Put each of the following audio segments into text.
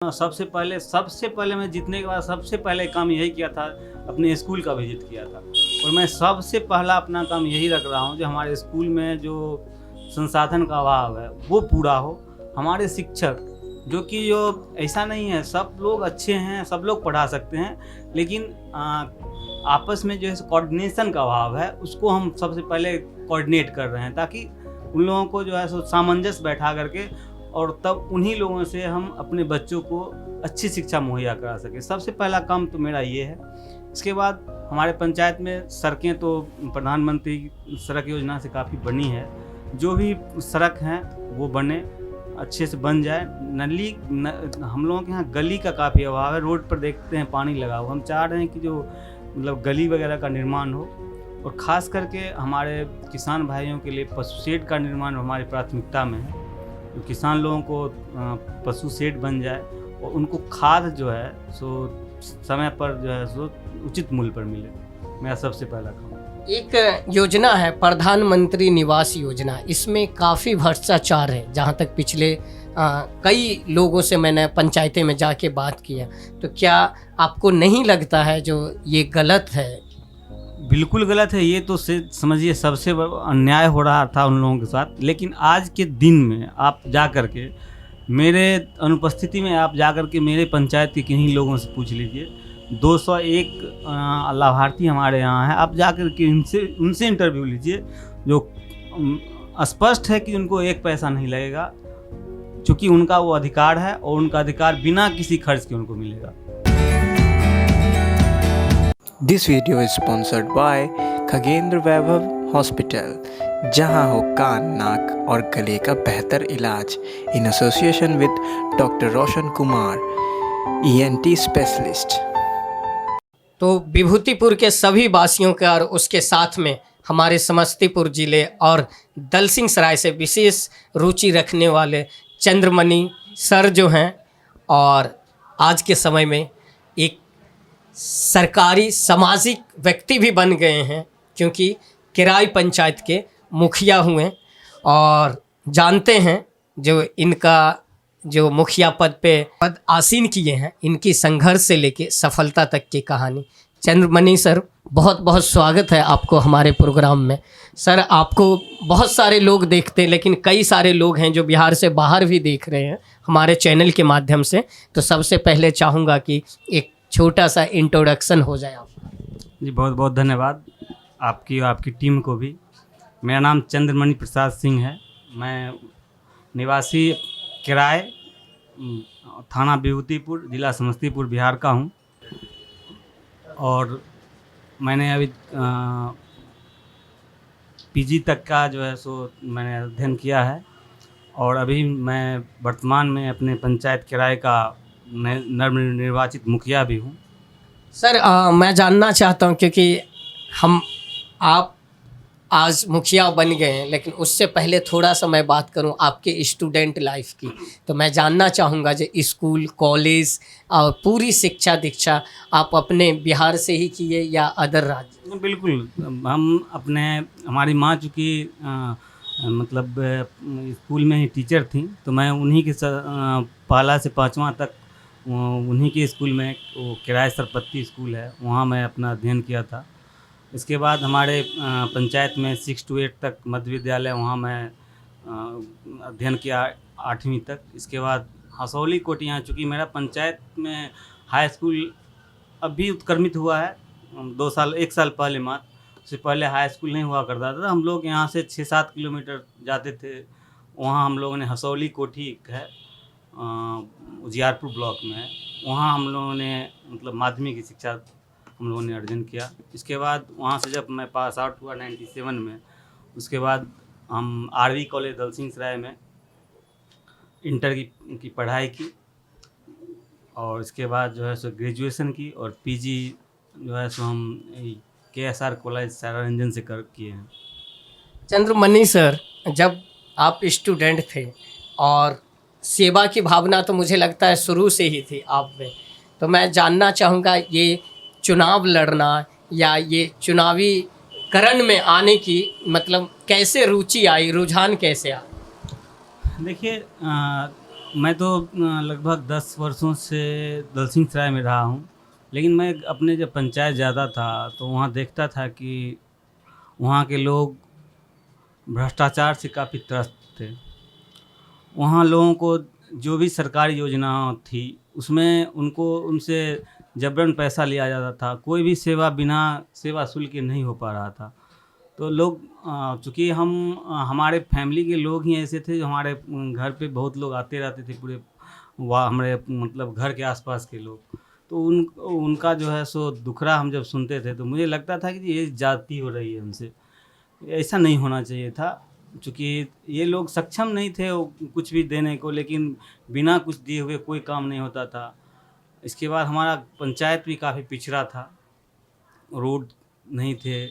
सबसे पहले मैं जीतने के बाद सबसे पहले काम यही किया था, अपने स्कूल का विजिट किया था। और मैं सबसे पहला अपना काम यही रख रहा हूँ जो हमारे स्कूल में जो संसाधन का अभाव है वो पूरा हो। हमारे शिक्षक जो ऐसा नहीं है, सब लोग अच्छे हैं, सब लोग पढ़ा सकते हैं, लेकिन आपस में जो है कोऑर्डिनेशन का अभाव है, उसको हम सबसे पहले कोऑर्डिनेट कर रहे हैं ताकि उन लोगों को जो है सो सामंजस्य बैठा करके और तब उन्हीं लोगों से हम अपने बच्चों को अच्छी शिक्षा मुहैया करा सकें। सबसे पहला काम तो मेरा ये है। इसके बाद हमारे पंचायत में सड़कें तो प्रधानमंत्री सड़क योजना से काफ़ी बनी है। जो भी सड़क हैं वो बने, अच्छे से बन जाए। हम लोगों के यहाँ गली का काफ़ी अभाव है। रोड पर देखते हैं पानी लगा हुआ। हम चाह रहे हैं कि जो मतलब गली वगैरह का निर्माण हो, और ख़ास करके हमारे किसान भाइयों के लिए पशु शेड का निर्माण हमारी प्राथमिकता में है। तो किसान लोगों को पशु शेड बन जाए और उनको खाद जो है सो समय पर जो है सो उचित मूल्य पर मिले, मेरा सबसे पहला काम। एक योजना है प्रधानमंत्री निवास योजना, इसमें काफ़ी भ्रष्टाचार है। जहाँ तक पिछले कई लोगों से मैंने पंचायतें में जाके बात किया, तो क्या आपको नहीं लगता है जो ये गलत है? बिल्कुल गलत है। ये तो समझिए सबसे अन्याय हो रहा था उन लोगों के साथ। लेकिन आज के दिन में आप जा कर के मेरे अनुपस्थिति में आप जा कर के मेरे पंचायत के किन्हीं लोगों से पूछ लीजिए, 201 लाभार्थी हमारे यहाँ हैं। आप जा कर के उनसे इंटरव्यू लीजिए, जो स्पष्ट है कि उनको एक पैसा नहीं लगेगा, क्योंकि उनका वो अधिकार है और उनका अधिकार बिना किसी खर्च के उनको मिलेगा। This video is sponsored by Khagendra Vaibhav hospital, जहां हो कान, नाक और गले का बेहतर इलाज, in association with doctor Roshan Kumar, ENT specialist. तो विभूतिपुर के सभी वासियों का और उसके साथ में हमारे समस्तीपुर जिले और दलसिंहसराय से विशेष रुचि रखने वाले चंद्रमणि सर जो हैं, और आज के समय में एक सरकारी सामाजिक व्यक्ति भी बन गए हैं, क्योंकि किराई पंचायत के मुखिया हुए। और जानते हैं जो इनका जो मुखिया पद आसीन किए हैं, इनकी संघर्ष से लेके सफलता तक की कहानी। चंद्रमणि सर, बहुत बहुत स्वागत है आपको हमारे प्रोग्राम में। सर, आपको बहुत सारे लोग देखते हैं, लेकिन कई सारे लोग हैं जो बिहार से बाहर भी देख रहे हैं हमारे चैनल के माध्यम से। तो सबसे पहले चाहूँगा कि एक छोटा सा इंट्रोडक्शन हो जाए आपका। जी, बहुत बहुत धन्यवाद आपकी और आपकी टीम को भी। मेरा नाम चंद्रमणि प्रसाद सिंह है। मैं निवासी किराए, थाना विभूतिपुर, जिला समस्तीपुर, बिहार का हूँ। और मैंने अभी PG तक का जो है सो मैंने अध्ययन किया है, और अभी मैं वर्तमान में अपने पंचायत किराए का नवनिर्वाचित मुखिया भी हूँ। सर, मैं जानना चाहता हूँ, क्योंकि आप आज मुखिया बन गए हैं, लेकिन उससे पहले थोड़ा सा मैं बात करूँ आपके स्टूडेंट लाइफ की, तो मैं जानना चाहूँगा जो स्कूल, कॉलेज और पूरी शिक्षा दीक्षा आप अपने बिहार से ही किए या अदर राज्य? बिल्कुल, हमारी माँ चूँकि मतलब स्कूल में ही टीचर थी, तो मैं उन्हीं के पहला से 5वां तक उन्हीं के स्कूल में, वो किराए सरपत्ती स्कूल है, वहाँ मैं अपना अध्ययन किया था। इसके बाद हमारे पंचायत में 6 to 8 तक मध्य विद्यालय, वहाँ मैं अध्ययन किया 8वीं तक। इसके बाद हसौली कोटियाँ, चूँकि मेरा पंचायत में हाई स्कूल अभी उत्क्रमित हुआ है 1 साल पहले मात्र। उससे पहले हाई स्कूल नहीं हुआ करता था। हम लोग यहाँ से 6-7 किलोमीटर जाते थे, वहाँ हम लोगों ने हसौली कोठी है, उजियारपुर ब्लॉक में है, वहाँ हम लोगों ने मतलब माध्यमिक की शिक्षा हम लोगों ने अर्जन किया। इसके बाद वहाँ से जब मैं पास आउट हुआ 97 में, उसके बाद हम RV कॉलेज दलसिंहसराय में इंटर की पढ़ाई की, और इसके बाद जो है सो ग्रेजुएशन की, और PG जो है सो हम KSR कॉलेज सारारंजन से किए हैं। चंद्रमणि सर, जब आप स्टूडेंट थे, और सेवा की भावना तो मुझे लगता है शुरू से ही थी आप में, तो मैं जानना चाहूँगा ये चुनाव लड़ना या ये चुनावी करण में आने की मतलब कैसे रुचि आई, रुझान कैसे आया? देखिए, मैं तो लगभग 10 वर्षों से दलसिंह सराय में रहा हूँ। लेकिन मैं अपने जब पंचायत जाता था तो वहाँ देखता था कि वहाँ के लोग भ्रष्टाचार से काफ़ी त्रस्त थे। वहाँ लोगों को जो भी सरकारी योजना थी उसमें उनको उनसे जबरन पैसा लिया जाता था। कोई भी सेवा बिना सेवा शुल्क के नहीं हो पा रहा था। तो लोग चूँकि हमारे फैमिली के लोग ही ऐसे थे जो हमारे घर पे बहुत लोग आते रहते थे, पूरे वहाँ हमारे मतलब घर के आसपास के लोग। तो उनका जो है सो दुखड़ा हम जब सुनते थे तो मुझे लगता था कि ये जाति हो रही है उनसे। ऐसा नहीं होना चाहिए था, चूँकि ये लोग सक्षम नहीं थे वो कुछ भी देने को, लेकिन बिना कुछ दिए हुए कोई काम नहीं होता था। इसके बाद हमारा पंचायत भी काफ़ी पिछड़ा था, रोड नहीं थे,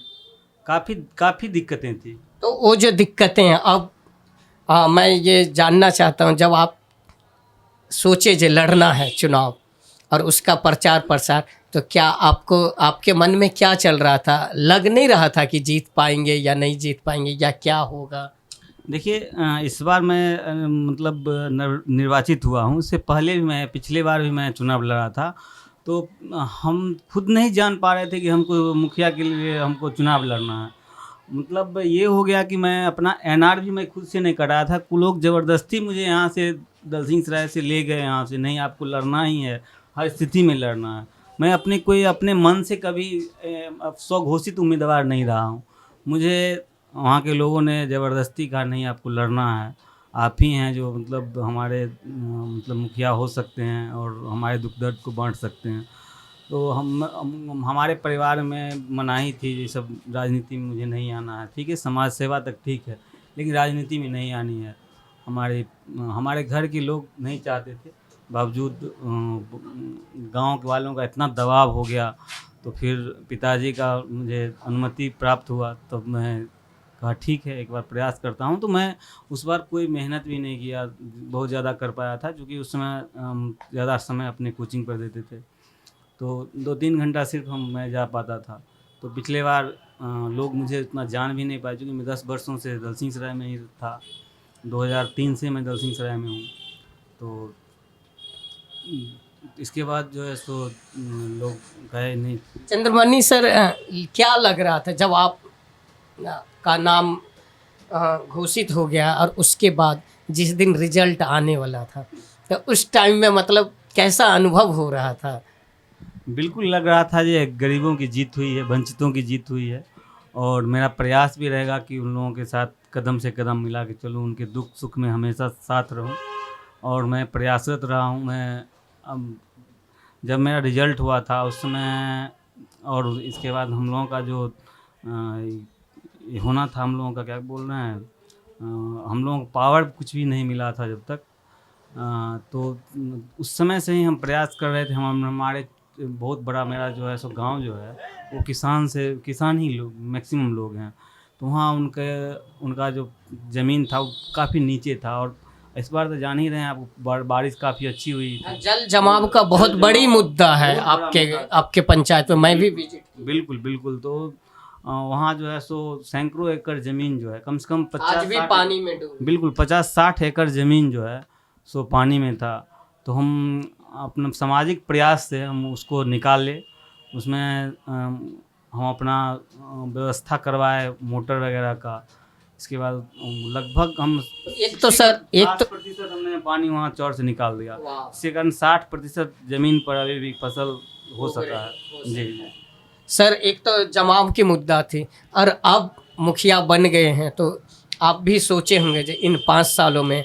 काफ़ी काफ़ी दिक्कतें थी। तो वो जो दिक्कतें हैं अब, मैं ये जानना चाहता हूँ, जब आप सोचे जो लड़ना है चुनाव और उसका प्रचार प्रसार, तो क्या आपको आपके मन में क्या चल रहा था? लग नहीं रहा था कि जीत पाएंगे या नहीं जीत पाएंगे या क्या होगा? देखिए इस बार मैं मतलब निर्वाचित हुआ हूँ। इससे पहले भी मैं पिछले बार भी मैं चुनाव लड़ा था। तो हम खुद नहीं जान पा रहे थे कि हमको मुखिया के लिए हमको चुनाव लड़ना है। मतलब ये हो गया कि मैं अपना एनआर भी मैं खुद से नहीं कराया था। कुछ लोग ज़बरदस्ती मुझे यहाँ से दलसिंह सराय से ले गए यहाँ से, नहीं आपको लड़ना ही है, हर स्थिति में लड़ना है। मैं अपने मन से कभी स्वघोषित उम्मीदवार नहीं रहा हूँ। मुझे वहाँ के लोगों ने ज़बरदस्ती कहा नहीं आपको लड़ना है, आप ही हैं जो मतलब हमारे मतलब मुखिया हो सकते हैं और हमारे दुख दर्द को बांट सकते हैं। तो हमारे परिवार में मनाही थी ये सब, राजनीति में मुझे नहीं आना है। ठीक है, समाज सेवा तक ठीक है, लेकिन राजनीति में नहीं आनी है। हमारे घर के लोग नहीं चाहते थे, बावजूद गांव के वालों का इतना दबाव हो गया। तो फिर पिताजी का मुझे अनुमति प्राप्त हुआ, तब मैं कहा ठीक है एक बार प्रयास करता हूँ। तो मैं उस बार कोई मेहनत भी नहीं किया, बहुत ज़्यादा कर पाया था, क्योंकि उस समय ज़्यादा समय अपने कोचिंग पर देते थे। तो 2-3 घंटा सिर्फ मैं जा पाता था। तो पिछले बार लोग मुझे इतना जान भी नहीं पाए, क्योंकि मैं 10 वर्षों से दलसिंह सराय में ही था। 2003 से मैं दलसिंह सराय में हूँ। तो इसके बाद जो है सो लोग कहे नहीं। चंद्रमणि सर, क्या लग रहा था जब आप का नाम घोषित हो गया और उसके बाद जिस दिन रिजल्ट आने वाला था, तो उस टाइम में मतलब कैसा अनुभव हो रहा था? बिल्कुल लग रहा था ये गरीबों की जीत हुई है, वंचितों की जीत हुई है। और मेरा प्रयास भी रहेगा कि उन लोगों के साथ कदम से कदम मिला के चलूँ, उनके दुख सुख में हमेशा साथ रहूँ। और मैं प्रयासरत रहा हूँ। मैं अब जब मेरा रिजल्ट हुआ था उस समय, और इसके बाद हम लोगों का जो ये होना था, हम लोगों का क्या बोल रहे हैं, हम लोगों को पावर कुछ भी नहीं मिला था जब तक। तो उस समय से ही हम प्रयास कर रहे थे। हमारे बहुत बड़ा मेरा जो है सो गांव जो है वो किसान ही लोग मैक्सिमम लोग हैं। तो वहाँ उनका जो ज़मीन था वो काफ़ी नीचे था। और इस बार तो जान ही रहे हैं आप, बारिश काफ़ी अच्छी हुई थी। जल जमाव का बहुत बड़ी मुद्दा है आपके पंचायत में, मैं भी विजिट। बिल्कुल बिल्कुल। तो वहाँ जो है सो सैकड़ों एकड़ ज़मीन जो है, कम से कम 50 आज भी पानी में डूब। बिल्कुल 50-60 एकड़ ज़मीन जो है सो पानी में था। तो हम अपना सामाजिक प्रयास से हम उसको निकाल ले। उसमें हम अपना व्यवस्था करवाए मोटर वगैरह का। इसके बाद लगभग हम एक तो सर, एक तो 60% हमने पानी वहाँ चौर से निकाल दिया। इसके कारण 60% ज़मीन पर अभी भी फसल हो सका है। जी सर, एक तो जमाव की मुद्दा थी और अब मुखिया बन गए हैं, तो आप भी सोचे होंगे जो इन 5 सालों में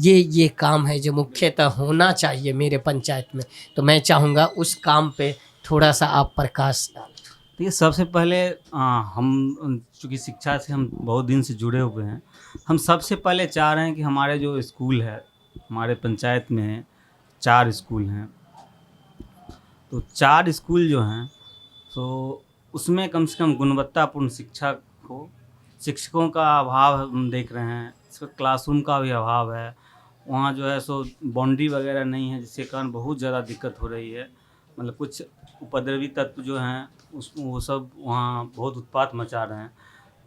ये काम है जो मुख्यतः होना चाहिए मेरे पंचायत में, तो मैं चाहूँगा उस काम पे थोड़ा सा आप प्रकाश डालें। देखिए, सबसे पहले हम चूँकि शिक्षा से हम बहुत दिन से जुड़े हुए हैं, हम सबसे पहले चाह रहे हैं कि हमारे जो स्कूल है, हमारे पंचायत में 4 स्कूल हैं। तो 4 स्कूल जो हैं तो उसमें कम से कम गुणवत्तापूर्ण शिक्षा हो। शिक्षकों का अभाव हम देख रहे हैं, इसका क्लासरूम का भी अभाव है। वहाँ जो है सो बाउंड्री वगैरह नहीं है, जिसके कारण बहुत ज़्यादा दिक्कत हो रही है। मतलब कुछ उपद्रवी तत्व जो हैं वो सब वहाँ बहुत उत्पात मचा रहे हैं।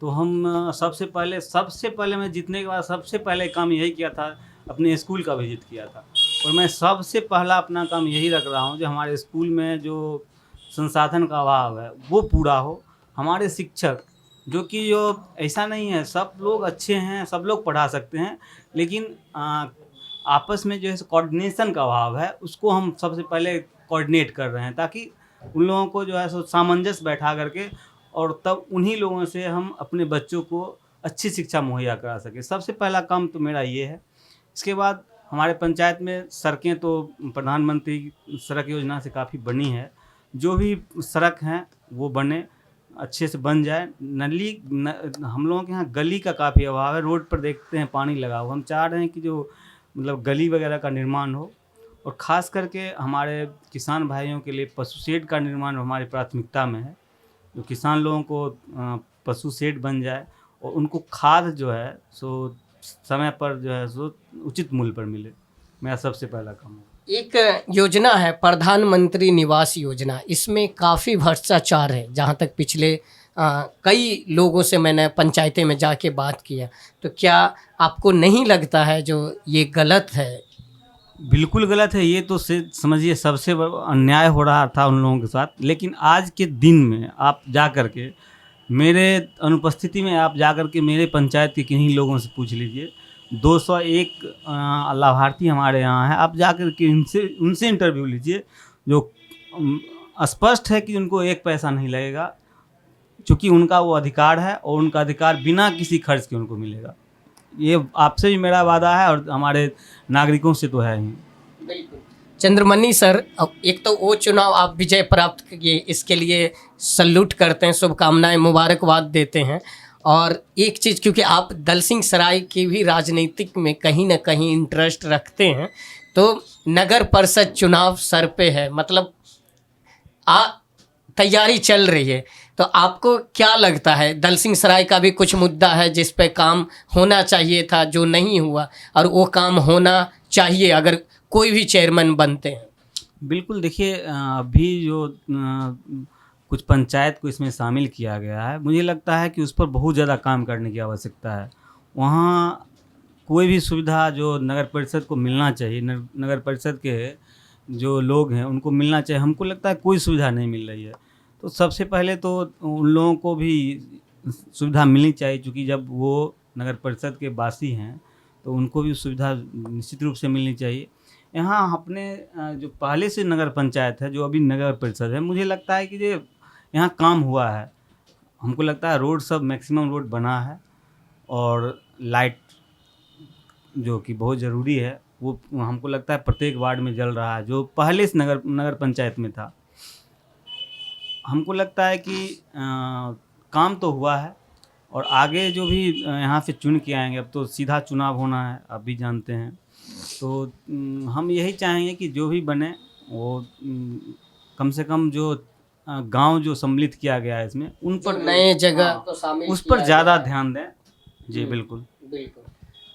तो हम सबसे पहले मैं जीतने के बाद सबसे पहले काम यही किया था, अपने स्कूल का विजिट किया था। और मैं सबसे पहला अपना काम यही रख रहा हूँ जो हमारे स्कूल में जो संसाधन का अभाव है वो पूरा हो। हमारे शिक्षक जो कि जो ऐसा नहीं है, सब लोग अच्छे हैं, सब लोग पढ़ा सकते हैं, लेकिन आपस में जो है कोऑर्डिनेशन का अभाव है, उसको हम सबसे पहले कोऑर्डिनेट कर रहे हैं ताकि उन लोगों को जो है सो सामंजस्य बैठा करके और तब उन्हीं लोगों से हम अपने बच्चों को अच्छी शिक्षा मुहैया करा सकें। सबसे पहला काम तो मेरा ये है। इसके बाद हमारे पंचायत में सड़कें तो प्रधानमंत्री सड़क योजना से काफ़ी बनी है। जो भी सड़क हैं वो बने, अच्छे से बन जाए। हम लोगों के यहाँ गली का काफ़ी अभाव है। रोड पर देखते हैं पानी लगा हुआ। हम चाह रहे हैं कि जो मतलब गली वगैरह का निर्माण हो, और ख़ास करके हमारे किसान भाइयों के लिए पशु शेड का निर्माण हमारी प्राथमिकता में है। जो किसान लोगों को पशु शेड बन जाए और उनको खाद जो है सो समय पर जो है सो उचित मूल्य पर मिले, मेरा सबसे पहला काम है। एक योजना है प्रधानमंत्री निवास योजना, इसमें काफ़ी भ्रष्टाचार है। जहाँ तक पिछले कई लोगों से मैंने पंचायतें में जाके बात किया, तो क्या आपको नहीं लगता है जो ये गलत है? बिल्कुल गलत है। ये तो समझिए सबसे अन्याय हो रहा था उन लोगों के साथ। लेकिन आज के दिन में आप जा कर के मेरे अनुपस्थिति में आप जा कर के मेरे पंचायत के किन्हीं लोगों से पूछ लीजिए। 201 लाभार्थी हमारे यहाँ हैं। आप जा कर के उनसे इंटरव्यू लीजिए, जो स्पष्ट है कि उनको एक पैसा नहीं लगेगा, क्योंकि उनका वो अधिकार है और उनका अधिकार बिना किसी खर्च के उनको मिलेगा। ये आपसे भी मेरा वादा है और हमारे नागरिकों से तो है ही। बिल्कुल। चंद्रमणि सर, अब एक तो वो चुनाव आप विजय प्राप्त किए, इसके लिए सल्यूट करते हैं, शुभकामनाएं, मुबारकबाद देते हैं। और एक चीज़, क्योंकि आप दलसिंह सराय की भी राजनीतिक में कहीं ना कहीं इंटरेस्ट रखते हैं, तो नगर परिषद चुनाव सर पे है, मतलब तैयारी चल रही है, तो आपको क्या लगता है दलसिंह सराय का भी कुछ मुद्दा है जिस पे काम होना चाहिए था जो नहीं हुआ, और वो काम होना चाहिए अगर कोई भी चेयरमैन बनते हैं? बिल्कुल। देखिए, अभी जो कुछ पंचायत को इसमें शामिल किया गया है, मुझे लगता है कि उस पर बहुत ज़्यादा काम करने की आवश्यकता है। वहाँ कोई भी सुविधा जो नगर परिषद को मिलना चाहिए, नगर परिषद के जो लोग हैं उनको मिलना चाहिए, हमको लगता है कोई सुविधा नहीं मिल रही है। तो सबसे पहले तो उन लोगों को भी सुविधा मिलनी चाहिए, क्योंकि जब वो नगर परिषद के वासी हैं तो उनको भी सुविधा निश्चित रूप से मिलनी चाहिए। यहाँ अपने जो पहले से नगर पंचायत है, जो अभी नगर परिषद है, मुझे लगता है कि जो यहाँ काम हुआ है, हमको लगता है रोड सब मैक्सिमम रोड बना है, और लाइट जो कि बहुत ज़रूरी है वो हमको लगता है प्रत्येक वार्ड में जल रहा है, जो पहले से नगर पंचायत में था। हमको लगता है कि काम तो हुआ है, और आगे जो भी यहाँ से चुन के आएंगे, अब तो सीधा चुनाव होना है, आप भी जानते हैं, तो हम यही चाहेंगे कि जो भी बने वो कम से कम जो गांव जो सम्मिलित किया गया है इसमें, उन पर नए जगह को शामिल उस पर ज़्यादा ध्यान दें। जी बिल्कुल। बिल्कुल।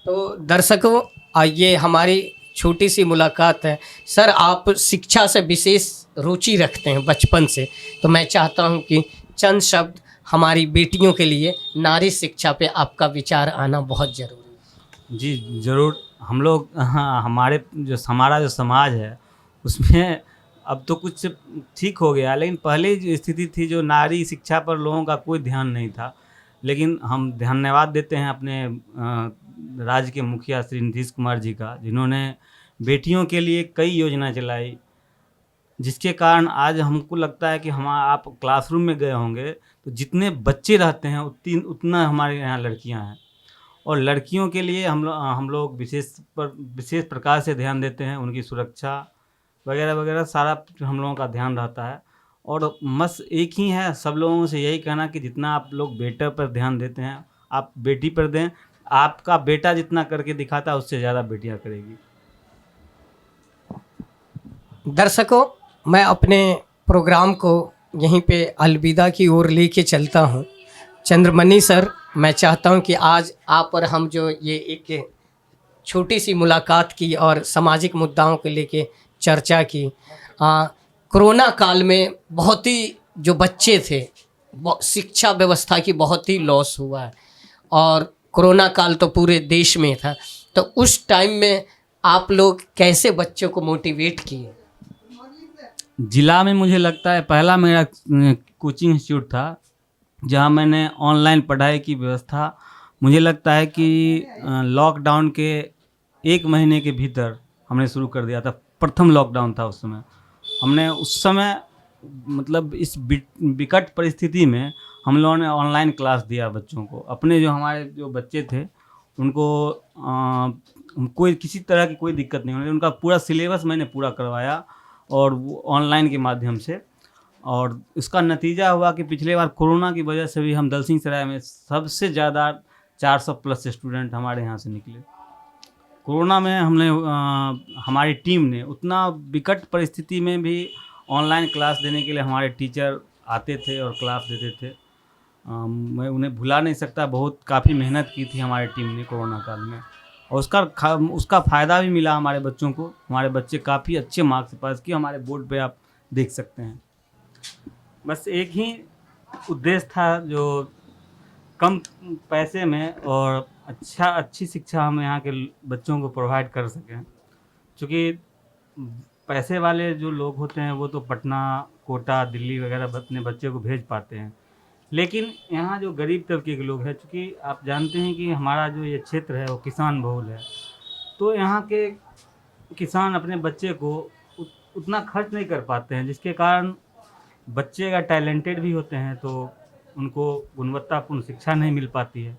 तो दर्शकों, ये हमारी छोटी सी मुलाकात है। सर, आप शिक्षा से विशेष रुचि रखते हैं बचपन से, तो मैं चाहता हूं कि चंद शब्द हमारी बेटियों के लिए नारी शिक्षा पे आपका विचार आना बहुत ज़रूरी है। जी ज़रूर। हम लोग हमारा जो समाज है उसमें अब तो कुछ ठीक हो गया, लेकिन पहले जो स्थिति थी, जो नारी शिक्षा पर लोगों का कोई ध्यान नहीं था। लेकिन हम धन्यवाद देते हैं अपने राज्य के मुखिया श्री नीतीश कुमार जी का, जिन्होंने बेटियों के लिए कई योजना चलाई, जिसके कारण आज हमको लगता है कि आप क्लासरूम में गए होंगे तो जितने बच्चे रहते हैं उतना हमारे यहाँ लड़कियाँ हैं, और लड़कियों के लिए हम लोग विशेष प्रकार से ध्यान देते हैं। उनकी सुरक्षा वगैरह वगैरह सारा हम लोगों का ध्यान रहता है। और बस एक ही है सब लोगों से यही कहना कि जितना आप लोग बेटे पर ध्यान देते हैं, आप बेटी पर दें। आपका बेटा जितना करके दिखाता है, उससे ज़्यादा बेटियां करेगी। दर्शकों, मैं अपने प्रोग्राम को यहीं पे अलविदा की ओर लेके चलता हूं। चंद्रमणि सर, मैं चाहता हूं कि आज आप और हम जो ये एक छोटी सी मुलाकात की और सामाजिक मुद्दाओं को लेके चर्चा की, कोरोना काल में बहुत ही जो बच्चे थे, शिक्षा व्यवस्था की बहुत ही लॉस हुआ है, और कोरोना काल तो पूरे देश में था। तो उस टाइम में आप लोग कैसे बच्चों को मोटिवेट किए? जिला में मुझे लगता है पहला मेरा कोचिंग इंस्टीट्यूट था जहाँ मैंने ऑनलाइन पढ़ाई की व्यवस्था, मुझे लगता है कि लॉकडाउन के 1 महीने के भीतर हमने शुरू कर दिया था। प्रथम लॉकडाउन था उस समय। हमने उस समय मतलब इस विकट परिस्थिति में हम लोगों ने ऑनलाइन क्लास दिया बच्चों को। अपने जो हमारे जो बच्चे थे उनको कोई किसी तरह की कोई दिक्कत नहीं होनी, उनका पूरा सिलेबस मैंने पूरा करवाया और वो ऑनलाइन के माध्यम से। और इसका नतीजा हुआ कि पिछले बार कोरोना की वजह से भी हम दलसिंह सराय में सबसे ज़्यादा 400 प्लस स्टूडेंट हमारे यहाँ से निकले। कोरोना में हमने हमारी टीम ने उतना विकट परिस्थिति में भी ऑनलाइन क्लास देने के लिए हमारे टीचर आते थे और क्लास देते थे। मैं उन्हें भुला नहीं सकता। बहुत काफ़ी मेहनत की थी हमारी टीम ने कोरोना काल में, और उसका फ़ायदा भी मिला हमारे बच्चों को। हमारे बच्चे काफ़ी अच्छे मार्क्स से पास किए। हमारे बोर्ड पे आप देख सकते हैं। बस एक ही उद्देश्य था जो कम पैसे में और अच्छी शिक्षा हम यहाँ के बच्चों को प्रोवाइड कर सकें। क्योंकि पैसे वाले जो लोग होते हैं वो तो पटना, कोटा, दिल्ली वगैरह अपने बच्चे को भेज पाते हैं, लेकिन यहाँ जो गरीब तबके के लोग हैं, चूँकि आप जानते हैं कि हमारा जो ये क्षेत्र है वो किसान बहुल है, तो यहाँ के किसान अपने बच्चे को उतना खर्च नहीं कर पाते हैं, जिसके कारण बच्चे अगर टैलेंटेड भी होते हैं तो उनको गुणवत्तापूर्ण शिक्षा नहीं मिल पाती है।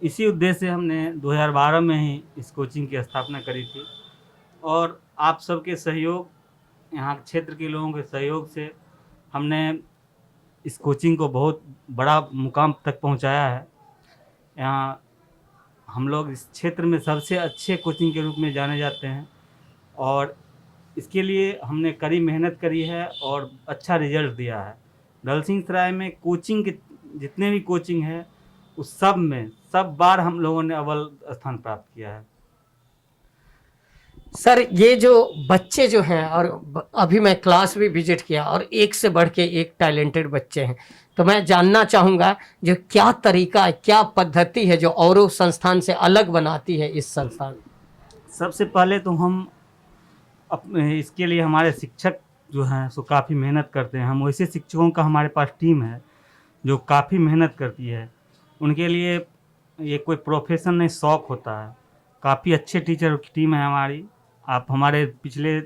इसी उद्देश्य से हमने 2012 में ही इस कोचिंग की स्थापना करी थी, और आप सबके सहयोग, यहाँ क्षेत्र के लोगों के सहयोग से हमने इस कोचिंग को बहुत बड़ा मुकाम तक पहुँचाया है। यहाँ हम लोग इस क्षेत्र में सबसे अच्छे कोचिंग के रूप में जाने जाते हैं, और इसके लिए हमने कड़ी मेहनत करी है और अच्छा रिजल्ट दिया है। दलसिंह सराय में कोचिंग के जितने भी कोचिंग है उस सब बार हम लोगों ने अव्वल स्थान प्राप्त किया है। सर, ये जो बच्चे जो हैं, और अभी मैं क्लास भी विजिट किया, और एक से बढ़ के एक टैलेंटेड बच्चे हैं, तो मैं जानना चाहूँगा जो क्या तरीका है, क्या पद्धति है जो औरों संस्थान से अलग बनाती है इस संस्थान? सबसे पहले तो हम अपने इसके लिए हमारे शिक्षक जो हैं सो काफ़ी मेहनत करते हैं। हम वैसे शिक्षकों का हमारे पास टीम है जो काफ़ी मेहनत करती है। उनके लिए ये कोई प्रोफेशन नहीं, शौक़ होता है। काफ़ी अच्छे टीचर की टीम है हमारी। आप हमारे पिछले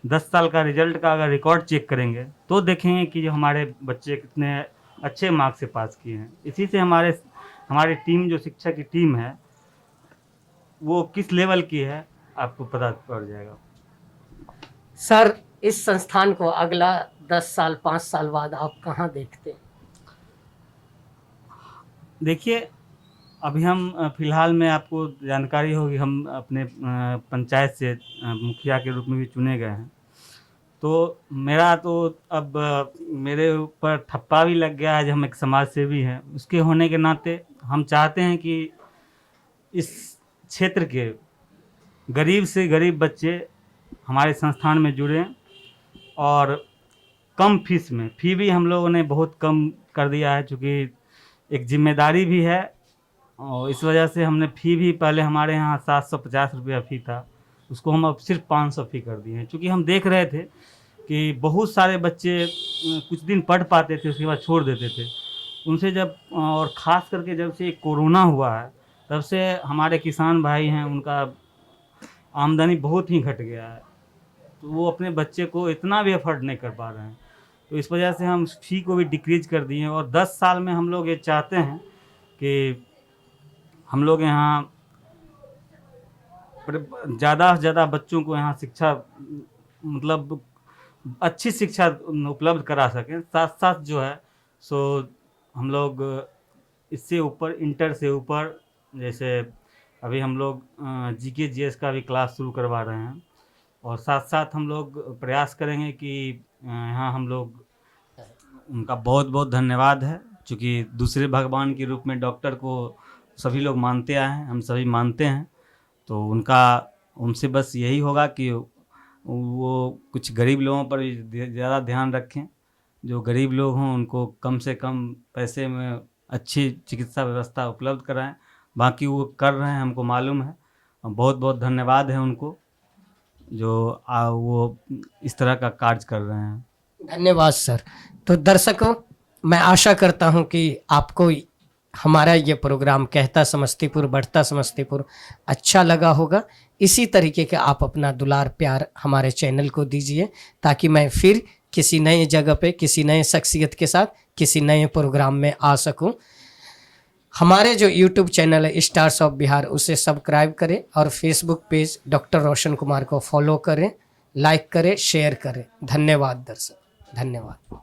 10 साल का रिजल्ट का अगर रिकॉर्ड चेक करेंगे तो देखेंगे कि जो हमारे बच्चे कितने अच्छे मार्क्स से पास किए हैं। इसी से हमारी टीम, जो शिक्षक की टीम है, वो किस लेवल की है आपको पता पड़ जाएगा। सर, इस संस्थान को अगला 10 साल 5 साल बाद आप कहाँ देखते हैं? देखिए, अभी हम फ़िलहाल में आपको जानकारी होगी, हम अपने पंचायत से मुखिया के रूप में भी चुने गए हैं। तो मेरा तो अब मेरे ऊपर ठप्पा भी लग गया है जो हम एक समाज सेवी हैं। उसके होने के नाते हम चाहते हैं कि इस क्षेत्र के गरीब से गरीब बच्चे हमारे संस्थान में जुड़ें, और कम फीस में, फ़ी भी हम लोगों ने बहुत कम कर दिया है, चूँकि एक जिम्मेदारी भी है। और इस वजह से हमने फ़ी भी, पहले हमारे यहाँ 750 रुपया फ़ी था, उसको हम अब सिर्फ 500 फ़ी कर दिए हैं। चूँकि हम देख रहे थे कि बहुत सारे बच्चे कुछ दिन पढ़ पाते थे, उसके बाद छोड़ देते थे। उनसे जब, और ख़ास करके जब से कोरोना हुआ है तब से हमारे किसान भाई हैं, उनका आमदनी बहुत ही घट गया है, तो वो अपने बच्चे को इतना भी अफोर्ड नहीं कर पा रहे हैं। तो इस वजह से हम फ़ी को भी डिक्रीज कर दिए हैं, और 10 साल में हम लोग ये चाहते हैं कि हम लोग यहाँ ज़्यादा से ज़्यादा बच्चों को यहाँ शिक्षा, मतलब अच्छी शिक्षा उपलब्ध करा सकें। साथ साथ जो है सो हम लोग इससे ऊपर, इंटर से ऊपर, जैसे अभी हम लोग जीके जीएस का भी क्लास शुरू करवा रहे हैं, और साथ साथ हम लोग प्रयास करेंगे कि यहाँ हम लोग, उनका बहुत बहुत धन्यवाद है, क्योंकि दूसरे भगवान के रूप में डॉक्टर को सभी लोग मानते आए हैं, हम सभी मानते हैं। तो उनसे बस यही होगा कि वो कुछ गरीब लोगों पर भी ज़्यादा ध्यान रखें। जो गरीब लोग हों उनको कम से कम पैसे में अच्छी चिकित्सा व्यवस्था उपलब्ध कराएं। बाकी वो कर रहे हैं, हमको मालूम है, बहुत बहुत धन्यवाद है उनको जो वो इस तरह का कार्य कर रहे हैं। धन्यवाद सर। तो दर्शकों, मैं आशा करता हूं कि आपको हमारा ये प्रोग्राम कहता समस्तीपुर बढ़ता समस्तीपुर अच्छा लगा होगा। इसी तरीके का आप अपना दुलार प्यार हमारे चैनल को दीजिए, ताकि मैं फिर किसी नए जगह पे किसी नए शख्सियत के साथ किसी नए प्रोग्राम में आ सकूं। हमारे जो यूट्यूब चैनल है स्टार्स ऑफ बिहार, उसे सब्सक्राइब करें और Facebook page doctor Roshan Kumar को फॉलो करें, लाइक करें, शेयर करें। धन्यवाद दर्शक, धन्यवाद।